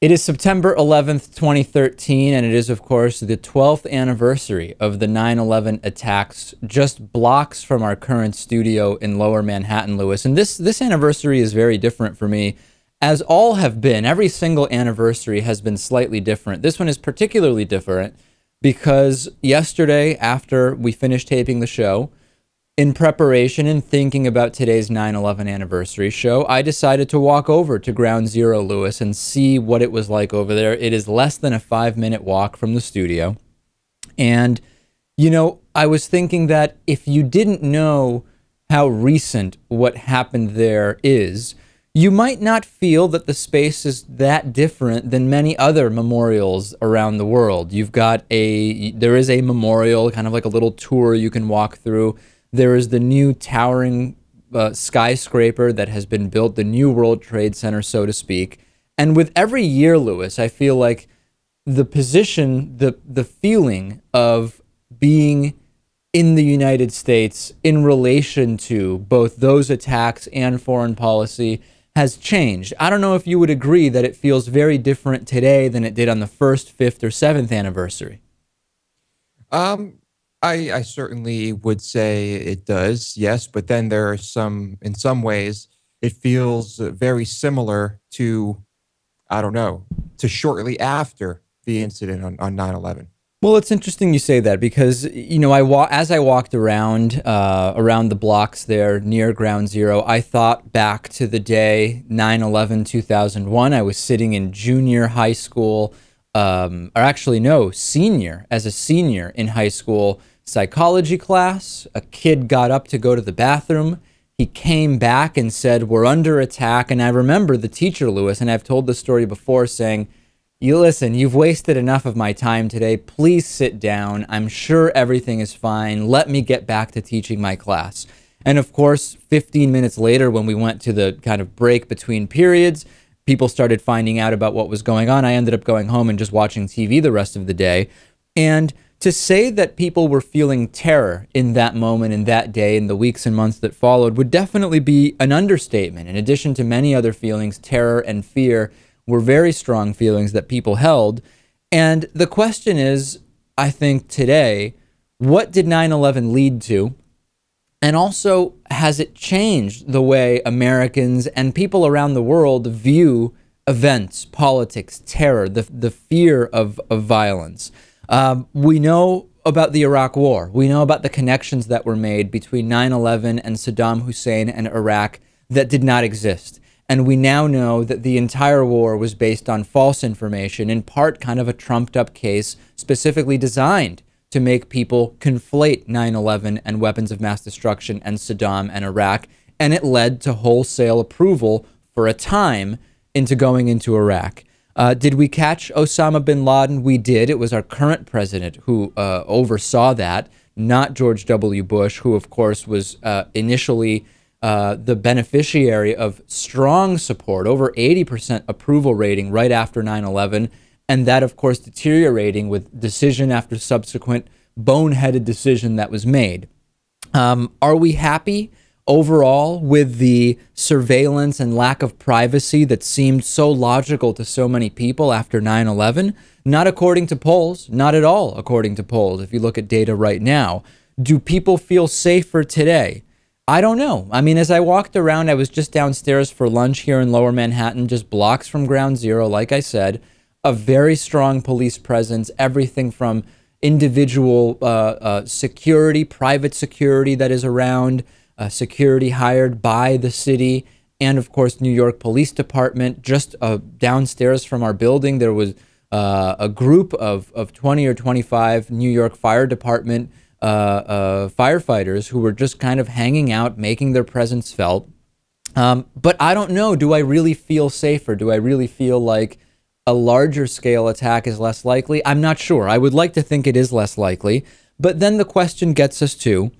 It is September 11th, 2013, and it is, of course, the 12th anniversary of the 9/11 attacks, just blocks from our current studio in Lower Manhattan, Lewis. And this anniversary is very different for me, as all have been. Every single anniversary has been slightly different. This one is particularly different because yesterday, after we finished taping the show, in preparation and thinking about today's 9/11 anniversary show, I decided to walk over to Ground Zero, Lewis, and see what it was like over there. It is less than a 5-minute walk from the studio. And, you know, I was thinking that if you didn't know how recent what happened there is, you might not feel that the space is that different than many other memorials around the world. There is a memorial, kind of like a little tour you can walk through. There is the new towering skyscraper that has been built, the new World Trade Center, so to speak. And with every year, Lewis, I feel like the position, the feeling of being in the United States in relation to both those attacks and foreign policy has changed. I don't know if you would agree that it feels very different today than it did on the 1st, 5th, or 7th anniversary. I certainly would say it does, yes, but then there are in some ways, it feels very similar to, I don't know, to shortly after the incident on 9/11. Well, it's interesting you say that because, you know, as I walked around the blocks there near Ground Zero, I thought back to the day 9/11/2001. I was sitting in junior high school, or actually no, senior, as a senior in high school psychology class. A kid got up to go to the bathroom. He came back and said, "We're under attack." And I remember the teacher, Lewis, and I've told this story before, saying, you've wasted enough of my time today. Please sit down. I'm sure everything is fine. Let me get back to teaching my class." And of course, 15 minutes later, when we went to the kind of break between periods, people started finding out about what was going on. I ended up going home and just watching TV the rest of the day. And to say that people were feeling terror in that moment, in that day, in the weeks and months that followed would definitely be an understatement. In addition to many other feelings, terror and fear were very strong feelings that people held. And the question is, I think today, what did 9/11 lead to? And also, has it changed the way Americans and people around the world view events, politics, terror, the fear of violence? We know about the Iraq War. We know about the connections that were made between 9/11 and Saddam Hussein and Iraq that did not exist. And we now know that the entire war was based on false information, in part kind of a trumped up case specifically designed to make people conflate 9/11 and weapons of mass destruction and Saddam and Iraq. And it led to wholesale approval for a time into going into Iraq. Did we catch Osama bin Laden? We did. It was our current president who oversaw that, not George W. Bush, who, of course, was initially the beneficiary of strong support, over 80% approval rating right after 9/11, and that, of course, deteriorating with decision after subsequent boneheaded decision that was made. Are we happy overall with the surveillance and lack of privacy that seemed so logical to so many people after 9/11? Not according to polls, not at all according to polls. If you look at data right now, do people feel safer today? I don't know. I mean, as I walked around, I was just downstairs for lunch here in Lower Manhattan, just blocks from Ground Zero, like I said, a very strong police presence, everything from individual security, private security that is around, security hired by the city, and of course, New York Police Department. Just downstairs from our building, there was a group of 20 or 25 New York Fire Department firefighters who were just kind of hanging out, making their presence felt. But I don't know, do I really feel safer? Do I really feel like a larger scale attack is less likely? I'm not sure. I would like to think it is less likely. But then the question gets us to,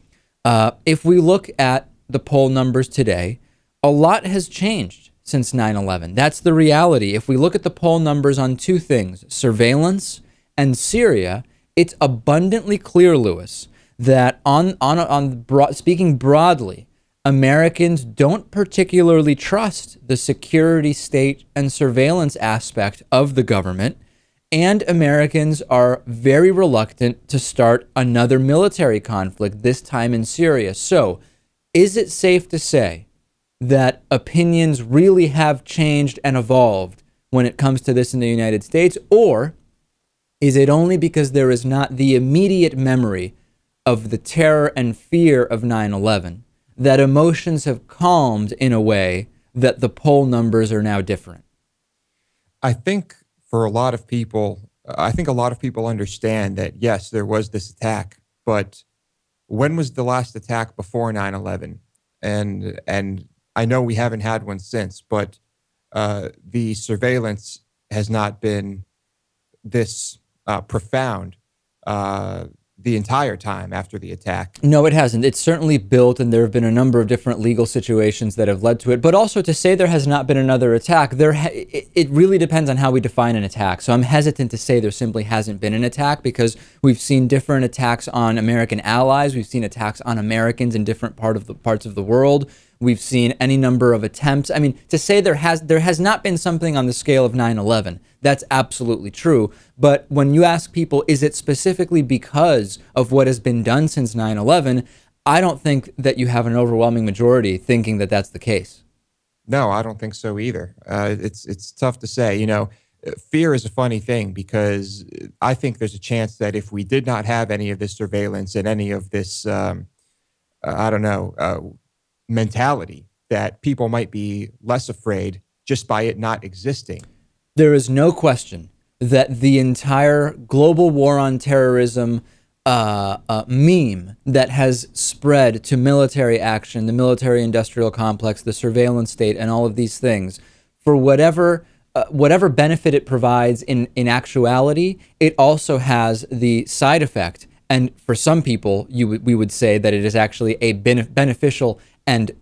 if we look at the poll numbers today, a lot has changed since 9/11. That's the reality. If we look at the poll numbers on two things, surveillance and Syria, it's abundantly clear, Lewis, that speaking broadly, Americans don't particularly trust the security state and surveillance aspect of the government, and Americans are very reluctant to start another military conflict, this time in Syria. So, is it safe to say that opinions really have changed and evolved when it comes to this in the United States? Or is it only because there is not the immediate memory of the terror and fear of 9/11 that emotions have calmed in a way that the poll numbers are now different? I think for a lot of people, I think a lot of people understand that, yes, there was this attack, but when was the last attack before 9/11? And I know we haven't had one since, but the surveillance has not been this profound the entire time after the attack. No, it hasn't. It's certainly built, and there have been a number of different legal situations that have led to it. But also to say there has not been another attack, it really depends on how we define an attack. So I'm hesitant to say there simply hasn't been an attack, because we've seen different attacks on American allies. We've seen attacks on Americans in different parts of the world. We've seen any number of attempts. I mean, to say there has not been something on the scale of 9/11, that's absolutely true. But when you ask people, is it specifically because of what has been done since 9/11, I don't think that you have an overwhelming majority thinking that that's the case. No, I don't think so either. It's tough to say. You know, fear is a funny thing, because I think there's a chance that if we did not have any of this surveillance and any of this, I don't know, mentality, that people might be less afraid just by it not existing. There is no question that the entire global war on terrorism meme that has spread to military action, the military-industrial complex, the surveillance state, and all of these things, for whatever benefit it provides in actuality, it also has the side effect. And for some people, we would say that it is actually a beneficial and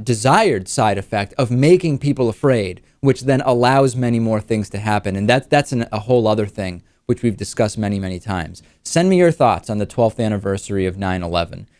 desired side effect of making people afraid, which then allows many more things to happen. And that's a whole other thing, which we've discussed many, many times. Send me your thoughts on the 12th anniversary of 9/11.